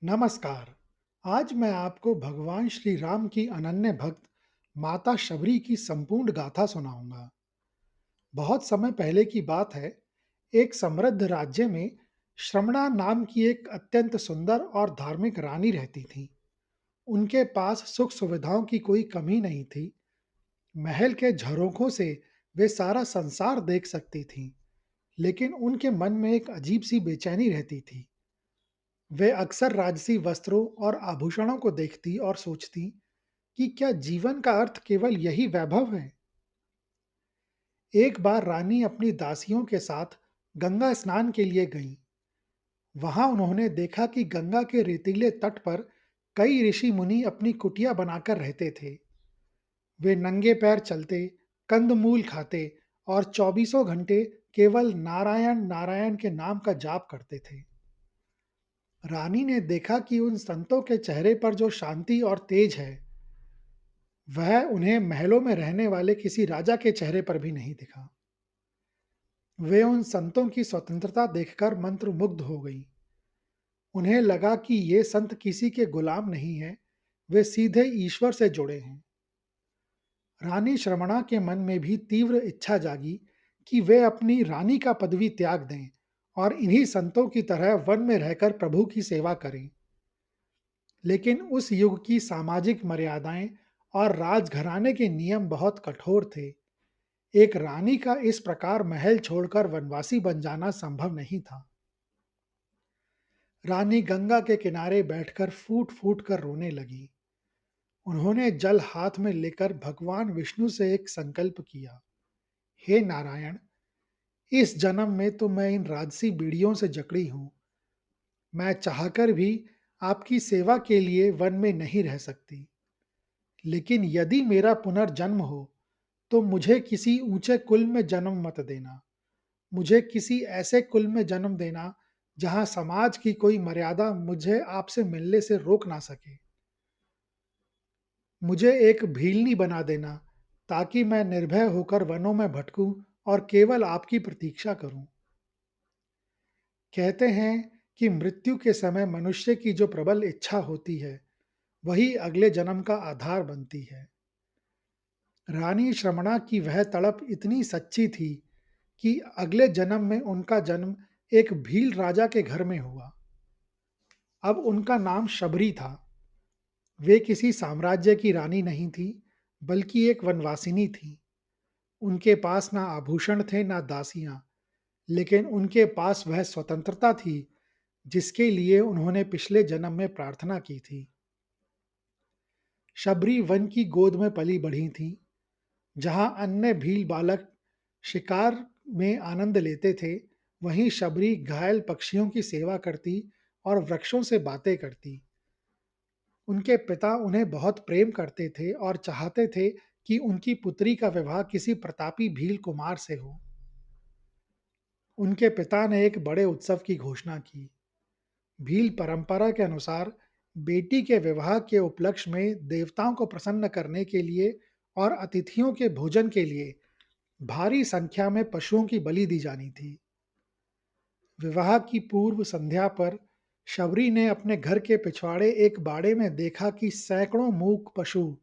नमस्कार। आज मैं आपको भगवान श्री राम की अनन्य भक्त माता शबरी की संपूर्ण गाथा सुनाऊंगा। बहुत समय पहले की बात है। एक समृद्ध राज्य में श्रमणा नाम की एक अत्यंत सुंदर और धार्मिक रानी रहती थी। उनके पास सुख सुविधाओं की कोई कमी नहीं थी। महल के झरोखों से वे सारा संसार देख सकती थीं, लेकिन उनके मन में एक अजीब सी बेचैनी रहती थी। वे अक्सर राजसी वस्त्रों और आभूषणों को देखती और सोचती कि क्या जीवन का अर्थ केवल यही वैभव है। एक बार रानी अपनी दासियों के साथ गंगा स्नान के लिए गईं। वहां उन्होंने देखा कि गंगा के रेतीले तट पर कई ऋषि मुनि अपनी कुटिया बनाकर रहते थे। वे नंगे पैर चलते, कंदमूल खाते और चौबीसों घंटे केवल नारायण नारायण के नाम का जाप करते थे। रानी ने देखा कि उन संतों के चेहरे पर जो शांति और तेज है, वह उन्हें महलों में रहने वाले किसी राजा के चेहरे पर भी नहीं दिखा। वे उन संतों की स्वतंत्रता देखकर मंत्रमुग्ध हो गईं। उन्हें लगा कि ये संत किसी के गुलाम नहीं हैं, वे सीधे ईश्वर से जुड़े हैं। रानी श्रमणा के मन में भी तीव्र इच्छा जागी कि वे अपनी रानी का पदवी त्याग दें और इन्हीं संतों की तरह वन में रहकर प्रभु की सेवा करें। लेकिन उस युग की सामाजिक मर्यादाएं और राजघराने के नियम बहुत कठोर थे। एक रानी का इस प्रकार महल छोड़कर वनवासी बन जाना संभव नहीं था। रानी गंगा के किनारे बैठकर फूट फूट कर रोने लगी। उन्होंने जल हाथ में लेकर भगवान विष्णु से एक संकल्प किया। हे नारायण, इस जन्म में तो मैं इन राजसी बीड़ियों से जकड़ी हूं। मैं चाहकर भी आपकी सेवा के लिए वन में नहीं रह सकती। लेकिन यदि मेरा पुनर्जन्म हो तो मुझे किसी ऊंचे कुल में जन्म मत देना। मुझे किसी ऐसे कुल में जन्म देना जहां समाज की कोई मर्यादा मुझे आपसे मिलने से रोक ना सके। मुझे एक भीलनी बना देना ताकि मैं निर्भय होकर वनों में भटकूं और केवल आपकी प्रतीक्षा करूं। कहते हैं कि मृत्यु के समय मनुष्य की जो प्रबल इच्छा होती है, वही अगले जन्म का आधार बनती है। रानी श्रमणा की वह तड़प इतनी सच्ची थी कि अगले जन्म में उनका जन्म एक भील राजा के घर में हुआ। अब उनका नाम शबरी था। वे किसी साम्राज्य की रानी नहीं थी, बल्कि एक वनवासिनी थी। उनके पास ना आभूषण थे ना दासियां, लेकिन उनके पास वह स्वतंत्रता थी जिसके लिए उन्होंने पिछले जन्म में प्रार्थना की थी। शबरी वन की गोद में पली बढ़ी थी, जहां अन्य भील बालक शिकार में आनंद लेते थे, वहीं शबरी घायल पक्षियों की सेवा करती और वृक्षों से बातें करती। उनके पिता उन्हें बहुत प्रेम करते थे और चाहते थे कि उनकी पुत्री का विवाह किसी प्रतापी भील कुमार से हो। उनके पिता ने एक बड़े उत्सव की घोषणा की। भील परंपरा के अनुसार बेटी के विवाह के उपलक्ष्य में देवताओं को प्रसन्न करने के लिए और अतिथियों के भोजन के लिए भारी संख्या में पशुओं की बलि दी जानी थी। विवाह की पूर्व संध्या पर शबरी ने अपने घर के पिछवाड़े एक बाड़े में देखा कि सैकड़ों मूक पशु,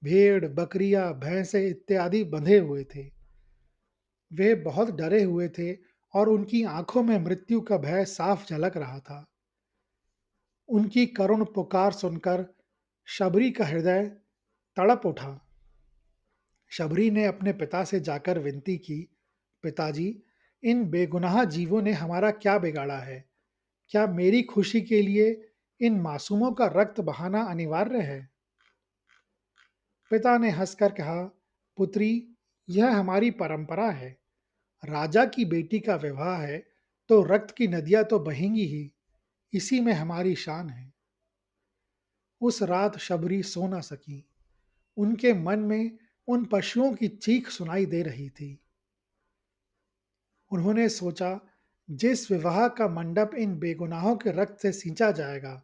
भेड़, बकरियां, भैंसे इत्यादि बंधे हुए थे। वे बहुत डरे हुए थे और उनकी आंखों में मृत्यु का भय साफ झलक रहा था। उनकी करुण पुकार सुनकर शबरी का हृदय तड़प उठा। शबरी ने अपने पिता से जाकर विनती की, पिताजी, इन बेगुनाह जीवों ने हमारा क्या बिगाड़ा है? क्या मेरी खुशी के लिए इन मासूमों का रक्त बहाना अनिवार्य है? पिता ने हंसकर कहा, पुत्री, यह हमारी परंपरा है। राजा की बेटी का विवाह है तो रक्त की नदियां तो बहेंगी ही। इसी में हमारी शान है। उस रात शबरी सो न सकी। उनके मन में उन पशुओं की चीख सुनाई दे रही थी। उन्होंने सोचा, जिस विवाह का मंडप इन बेगुनाहों के रक्त से सींचा जाएगा,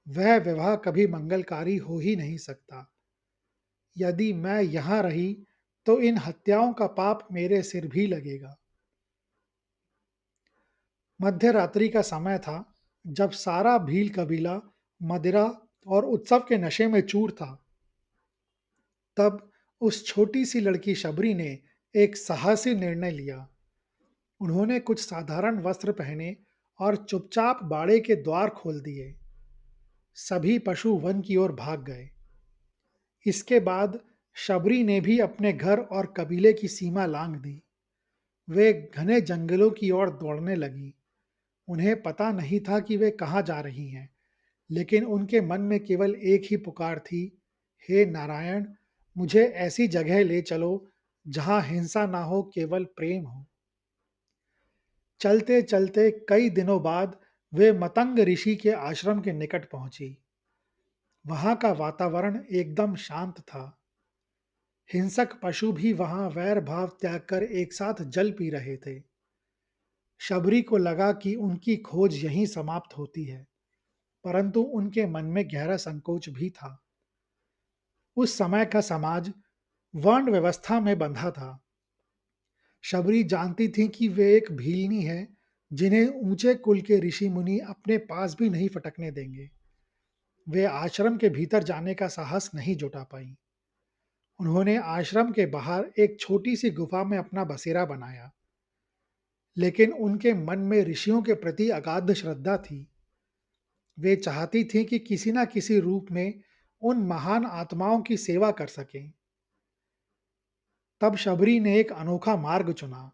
वह विवाह कभी मंगलकारी हो ही नहीं सकता। यदि मैं यहां रही तो इन हत्याओं का पाप मेरे सिर भी लगेगा। मध्य रात्रि का समय था, जब सारा भील कबीला मदिरा और उत्सव के नशे में चूर था। तब उस छोटी सी लड़की शबरी ने एक साहसी निर्णय लिया। उन्होंने कुछ साधारण वस्त्र पहने और चुपचाप बाड़े के द्वार खोल दिए। सभी पशु वन की ओर भाग गए। इसके बाद शबरी ने भी अपने घर और कबीले की सीमा लांघ दी। वे घने जंगलों की ओर दौड़ने लगी। उन्हें पता नहीं था कि वे कहाँ जा रही हैं, लेकिन उनके मन में केवल एक ही पुकार थी, हे नारायण, मुझे ऐसी जगह ले चलो जहाँ हिंसा ना हो, केवल प्रेम हो। चलते चलते कई दिनों बाद वे मतंग ऋषि के आश्रम के निकट पहुंची। वहां का वातावरण एकदम शांत था। हिंसक पशु भी वहां वैर भाव त्याग कर एक साथ जल पी रहे थे। शबरी को लगा कि उनकी खोज यहीं समाप्त होती है, परंतु उनके मन में गहरा संकोच भी था। उस समय का समाज वर्ण व्यवस्था में बंधा था। शबरी जानती थी कि वे एक भीलनी है, जिन्हें ऊंचे कुल के ऋषि मुनि अपने पास भी नहीं फटकने देंगे। वे आश्रम के भीतर जाने का साहस नहीं जुटा पाई। उन्होंने आश्रम के बाहर एक छोटी सी गुफा में अपना बसेरा बनाया, लेकिन उनके मन में ऋषियों के प्रति अगाध श्रद्धा थी। वे चाहती थीं कि किसी न किसी रूप में उन महान आत्माओं की सेवा कर सकें। तब शबरी ने एक अनोखा मार्ग चुना।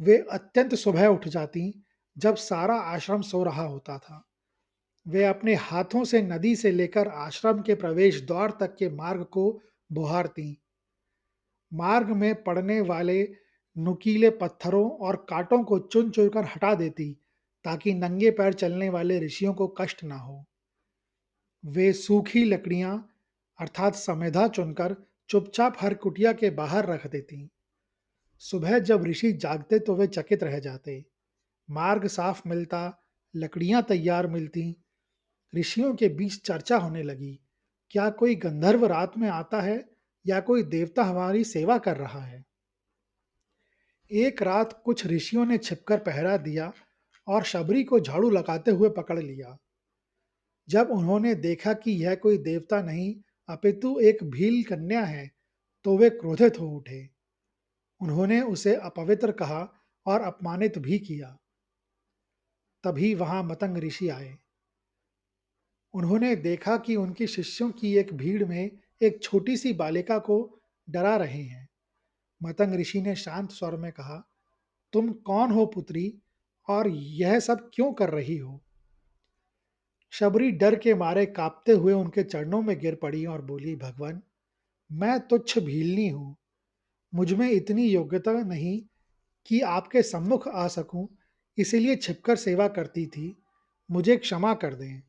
वे अत्यंत सुबह उठ जाती, जब सारा आश्रम सो रहा होता था। वे अपने हाथों से नदी से लेकर आश्रम के प्रवेश द्वार तक के मार्ग को बुहारती। मार्ग में पड़ने वाले नुकीले पत्थरों और कांटों को चुन चुनकर हटा देती, ताकि नंगे पैर चलने वाले ऋषियों को कष्ट ना हो। वे सूखी लकड़ियां अर्थात समेधा चुनकर चुपचाप हर कुटिया के बाहर रख देती। सुबह जब ऋषि जागते तो वे चकित रह जाते। मार्ग साफ मिलता, लकड़ियां तैयार मिलती। ऋषियों के बीच चर्चा होने लगी, क्या कोई गंधर्व रात में आता है या कोई देवता हमारी सेवा कर रहा है। एक रात कुछ ऋषियों ने छिपकर पहरा दिया और शबरी को झाड़ू लगाते हुए पकड़ लिया। जब उन्होंने देखा कि यह कोई देवता नहीं अपितु एक भील कन्या है, तो वे क्रोधित हो उठे। उन्होंने उसे अपवित्र कहा और अपमानित भी किया। तभी वहां मतंग ऋषि आए। उन्होंने देखा कि उनके शिष्यों की एक भीड़ में एक छोटी सी बालिका को डरा रहे हैं। मतंग ऋषि ने शांत स्वर में कहा, तुम कौन हो पुत्री, और यह सब क्यों कर रही हो। शबरी डर के मारे कांपते हुए उनके चरणों में गिर पड़ी और बोली, भगवान, मैं तुच्छ भीलनी हूँ। मुझ में इतनी योग्यता नहीं कि आपके सम्मुख आ सकूं, इसीलिए छिपकर सेवा करती थी। मुझे क्षमा कर दें।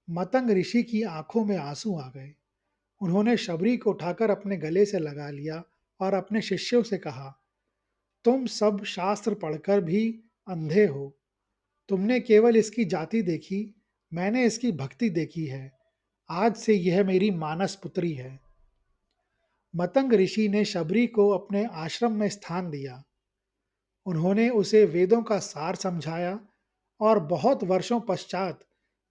मतंग ऋषि की आंखों में आंसू आ गए। उन्होंने शबरी को उठाकर अपने गले से लगा लिया और अपने शिष्यों से कहा, तुम सब शास्त्र पढ़कर भी अंधे हो। तुमने केवल इसकी जाति देखी, मैंने इसकी भक्ति देखी है। आज से यह मेरी मानस पुत्री है। मतंग ऋषि ने शबरी को अपने आश्रम में स्थान दिया। उन्होंने उसे वेदों का सार समझाया और बहुत वर्षों पश्चात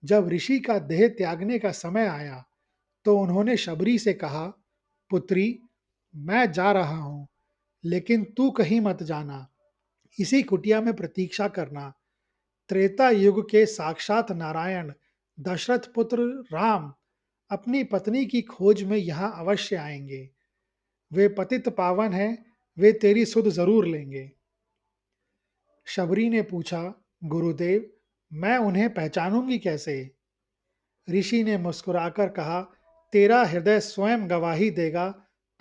जब ऋषि का देह त्यागने का समय आया, तो उन्होंने शबरी से कहा, पुत्री, मैं जा रहा हूं, लेकिन तू कहीं मत जाना। इसी कुटिया में प्रतीक्षा करना। त्रेता युग के साक्षात नारायण, दशरथ पुत्र राम, अपनी पत्नी की खोज में यहाँ अवश्य आएंगे। वे पतित पावन हैं, वे तेरी सुध जरूर लेंगे। शबरी ने पूछा, गुरुदेव, मैं उन्हें पहचानूंगी कैसे। ऋषि ने मुस्कुराकर कहा, तेरा हृदय स्वयं गवाही देगा,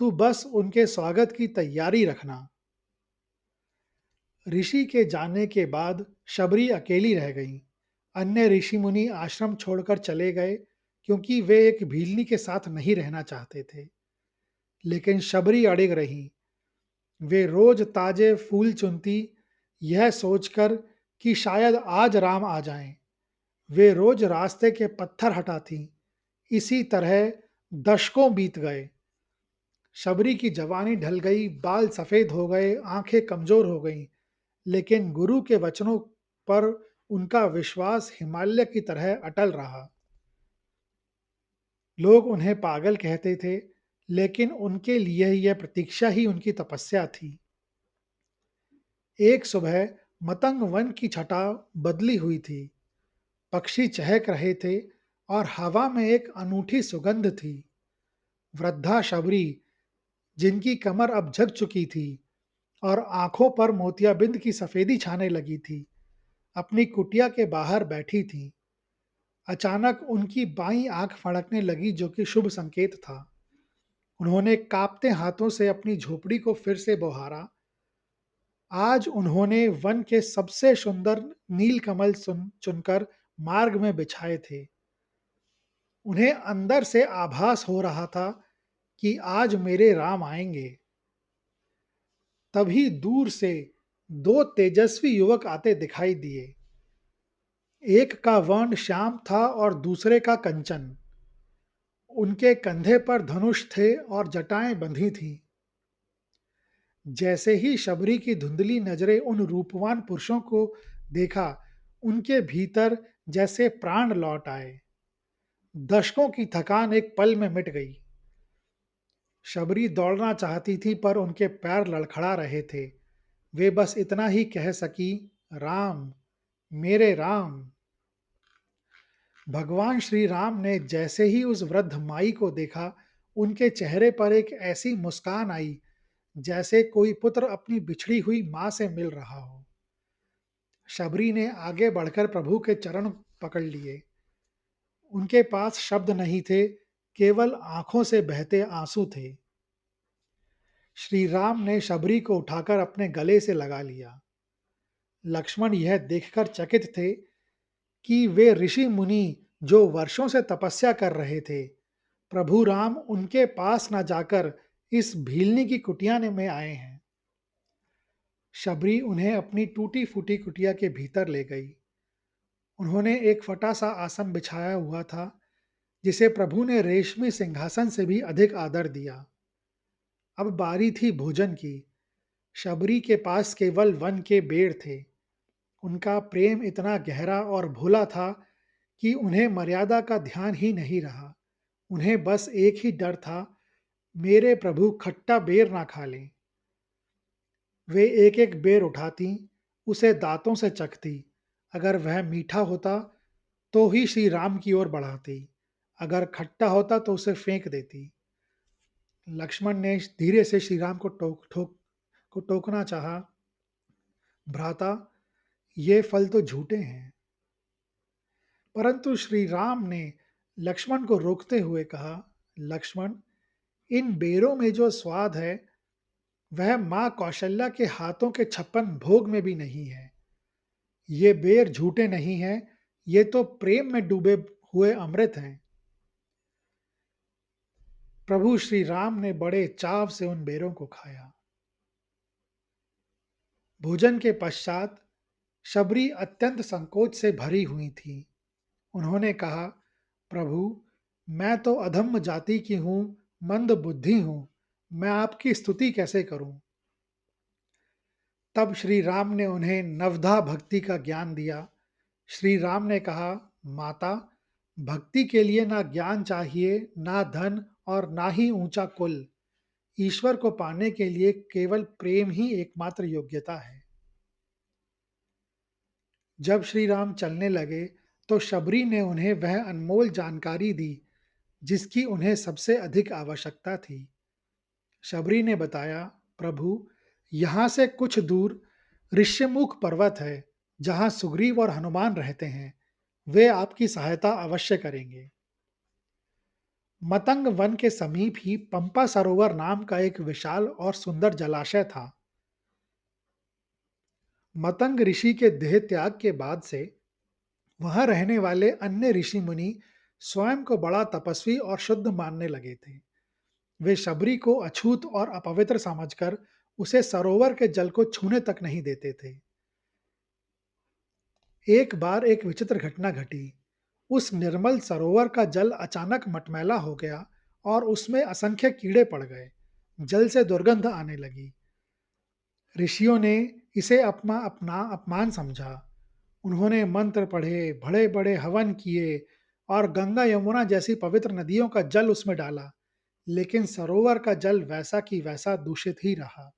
तू बस उनके स्वागत की तैयारी रखना। ऋषि के जाने के बाद शबरी अकेली रह गई। अन्य ऋषि मुनि आश्रम छोड़कर चले गए, क्योंकि वे एक भीलनी के साथ नहीं रहना चाहते थे। लेकिन शबरी अड़िग रही। वे रोज ताजे फूल चुनती, यह सोचकर कि शायद आज राम आ जाएं। वे रोज रास्ते के पत्थर हटाती। इसी तरह दशकों बीत गए। शबरी की जवानी ढल गई, बाल सफेद हो गए, आंखें कमजोर हो गईं, लेकिन गुरु के वचनों पर उनका विश्वास हिमालय की तरह अटल रहा। लोग उन्हें पागल कहते थे, लेकिन उनके लिए यह प्रतीक्षा ही उनकी तपस्या थी। एक सुबह मतंग वन की छटा बदली हुई थी। पक्षी चहक रहे थे और हवा में एक अनूठी सुगंध थी। वृद्धा शबरी, जिनकी कमर अब झुक चुकी थी और आंखों पर मोतियाबिंद की सफेदी छाने लगी थी, अपनी कुटिया के बाहर बैठी थी। अचानक उनकी बाईं आंख फड़कने लगी, जो कि शुभ संकेत था। उन्होंने कांपते हाथों से अपनी झोपड़ी को फिर से बहारा। आज उन्होंने वन के सबसे सुंदर नीलकमल चुनकर मार्ग में बिछाए थे। उन्हें अंदर से आभास हो रहा था कि आज मेरे राम आएंगे। तभी दूर से दो तेजस्वी युवक आते दिखाई दिए। एक का वर्ण श्याम था और दूसरे का कंचन। उनके कंधे पर धनुष थे और जटाएं बंधी थीं। जैसे ही शबरी की धुंधली नजरें उन रूपवान पुरुषों को देखा, उनके भीतर जैसे प्राण लौट आए। दशकों की थकान एक पल में मिट गई। शबरी दौड़ना चाहती थी, पर उनके पैर लड़खड़ा रहे थे। वे बस इतना ही कह सकी, राम, मेरे राम। भगवान श्री राम ने जैसे ही उस वृद्ध माई को देखा, उनके चेहरे पर एक ऐसी मुस्कान आई जैसे कोई पुत्र अपनी बिछड़ी हुई मां से मिल रहा हो। शबरी ने आगे बढ़कर प्रभु के चरण पकड़ लिए। उनके पास शब्द नहीं थे, केवल आंखों से बहते आंसू थे। श्री राम ने शबरी को उठाकर अपने गले से लगा लिया। लक्ष्मण यह देखकर चकित थे कि वे ऋषि मुनि जो वर्षों से तपस्या कर रहे थे, प्रभु राम उनके पास न जाकर इस भीलनी की कुटिया में आए हैं। शबरी उन्हें अपनी टूटी फूटी कुटिया के भीतर ले गई। उन्होंने एक फटा सा आसन बिछाया हुआ था, जिसे प्रभु ने रेशमी सिंहासन से भी अधिक आदर दिया। अब बारी थी भोजन की। शबरी के पास केवल वन के बेर थे। उनका प्रेम इतना गहरा और भोला था कि उन्हें मर्यादा का ध्यान ही नहीं रहा। उन्हें बस एक ही डर था, मेरे प्रभु खट्टा बेर ना खा लें। वे एक एक बेर उठाती, उसे दांतों से चखती। अगर वह मीठा होता तो ही श्री राम की ओर बढ़ाती, अगर खट्टा होता तो उसे फेंक देती। लक्ष्मण ने धीरे से श्री राम को टोकना चाहा, भ्राता, ये फल तो झूठे हैं। परंतु श्री राम ने लक्ष्मण को रोकते हुए कहा, लक्ष्मण, इन बेरों में जो स्वाद है वह माँ कौशल्या के हाथों के 56 भोग में भी नहीं है। ये बेर झूठे नहीं हैं, ये तो प्रेम में डूबे हुए अमृत हैं। प्रभु श्री राम ने बड़े चाव से उन बेरों को खाया। भोजन के पश्चात शबरी अत्यंत संकोच से भरी हुई थी। उन्होंने कहा, प्रभु, मैं तो अधम जाति की हूँ, मंद बुद्धि हूँ, मैं आपकी स्तुति कैसे करूं? तब श्री राम ने उन्हें नवधा भक्ति का ज्ञान दिया। श्री राम ने कहा, माता, भक्ति के लिए ना ज्ञान चाहिए, ना धन और ना ही ऊंचा कुल। ईश्वर को पाने के लिए केवल प्रेम ही एकमात्र योग्यता है। जब श्री राम चलने लगे तो शबरी ने उन्हें वह अनमोल जानकारी दी जिसकी उन्हें सबसे अधिक आवश्यकता थी। शबरी ने बताया, प्रभु, यहाँ से कुछ दूर ऋष्यमुख पर्वत है, जहाँ सुग्रीव और हनुमान रहते हैं। वे आपकी सहायता अवश्य करेंगे। मतंग वन के समीप ही पंपा सरोवर नाम का एक विशाल और सुंदर जलाशय था। मतंग ऋषि के देह त्याग के बाद से वहां रहने वाले अन्य ऋषि मुनि स्वयं को बड़ा तपस्वी और शुद्ध मानने लगे थे। वे शबरी को अछूत और अपवित्र समझकर उसे सरोवर के जल को छूने तक नहीं देते थे। एक बार एक विचित्र घटना घटी। उस निर्मल सरोवर का जल अचानक मटमैला हो गया और उसमें असंख्य कीड़े पड़ गए। जल से दुर्गंध आने लगी। ऋषियों ने इसे अपना अपना अपमान समझा। उन्होंने मंत्र पढ़े, बड़े बड़े हवन किए और गंगा यमुना जैसी पवित्र नदियों का जल उसमें डाला, लेकिन सरोवर का जल वैसा की वैसा दूषित ही रहा।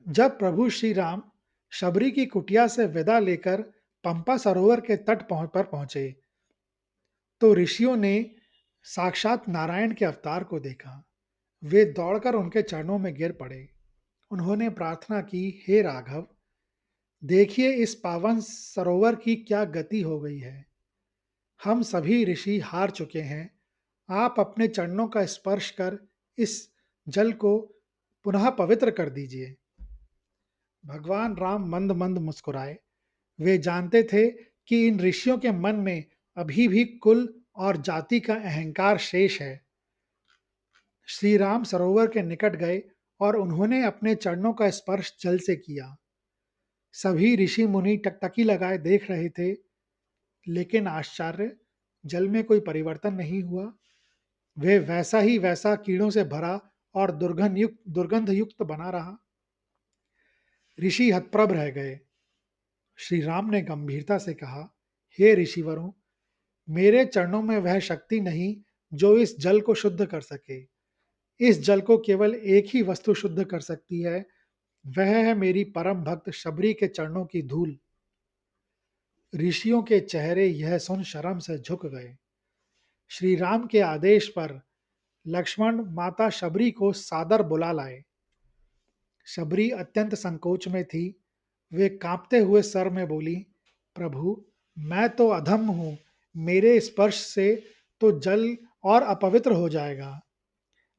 जब प्रभु श्री राम शबरी की कुटिया से विदा लेकर पंपा सरोवर के तट पर पहुंचे, तो ऋषियों ने साक्षात नारायण के अवतार को देखा। वे दौड़कर उनके चरणों में गिर पड़े। उन्होंने प्रार्थना की, हे राघव, देखिए इस पावन सरोवर की क्या गति हो गई है। हम सभी ऋषि हार चुके हैं। आप अपने चरणों का स्पर्श कर इस जल को पुनः पवित्र कर दीजिए। भगवान राम मंद मंद मुस्कुराए। वे जानते थे कि इन ऋषियों के मन में अभी भी कुल और जाति का अहंकार शेष है। श्री राम सरोवर के निकट गए और उन्होंने अपने चरणों का स्पर्श जल से किया। सभी ऋषि मुनि टकटकी लगाए देख रहे थे, लेकिन आश्चर्य, जल में कोई परिवर्तन नहीं हुआ। वे वैसा ही वैसा कीड़ों से भरा और दुर्गंध युक्त बना रहा। ऋषि हतप्रभ रह गए। श्री राम ने गंभीरता से कहा, हे ऋषिवरों, मेरे चरणों में वह शक्ति नहीं जो इस जल को शुद्ध कर सके। इस जल को केवल एक ही वस्तु शुद्ध कर सकती है, वह है मेरी परम भक्त शबरी के चरणों की धूल। ऋषियों के चेहरे यह सुन शर्म से झुक गए। श्री राम के आदेश पर लक्ष्मण माता शबरी को सादर बुला लाए। शबरी अत्यंत संकोच में थी। वे कांपते हुए स्वर में बोली, प्रभु, मैं तो अधम हूं, मेरे स्पर्श से तो जल और अपवित्र हो जाएगा।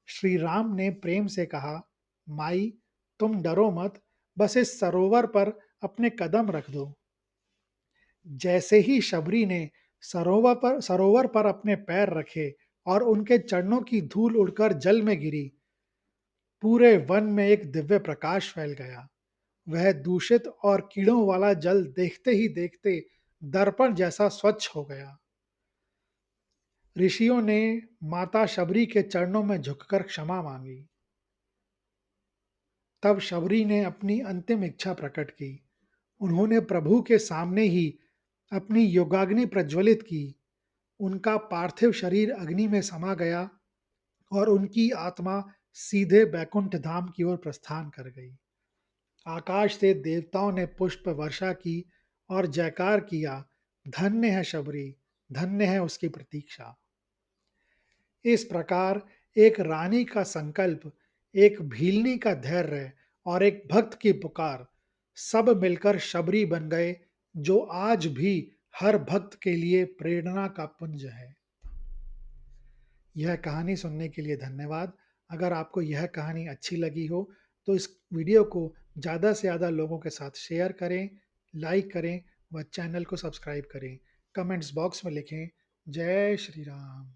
श्री राम ने प्रेम से कहा, माई, तुम डरो मत, बस इस सरोवर पर अपने कदम रख दो। जैसे ही शबरी ने सरोवर पर अपने पैर रखे और उनके चरणों की धूल उड़कर जल में गिरी, पूरे वन में एक दिव्य प्रकाश फैल गया। वह दूषित और कीड़ों वाला जल देखते ही देखते दर्पण जैसा स्वच्छ हो गया। ऋषियों ने माता शबरी के चरणों में झुककर क्षमा मांगी। तब शबरी ने अपनी अंतिम इच्छा प्रकट की। उन्होंने प्रभु के सामने ही अपनी योगाग्नि प्रज्वलित की। उनका पार्थिव शरीर अग्नि में समा गया और उनकी आत्मा सीधे बैकुंठ धाम की ओर प्रस्थान कर गई। आकाश से देवताओं ने पुष्प वर्षा की और जयकार किया, धन्य है शबरी, धन्य है उसकी प्रतीक्षा। इस प्रकार एक रानी का संकल्प, एक भीलनी का धैर्य और एक भक्त की पुकार, सब मिलकर शबरी बन गए, जो आज भी हर भक्त के लिए प्रेरणा का पुंज है। यह कहानी सुनने के लिए धन्यवाद। अगर आपको यह कहानी अच्छी लगी हो तो इस वीडियो को ज़्यादा से ज़्यादा लोगों के साथ शेयर करें, लाइक करें व चैनल को सब्सक्राइब करें। कमेंट्स बॉक्स में लिखें, जय श्री राम।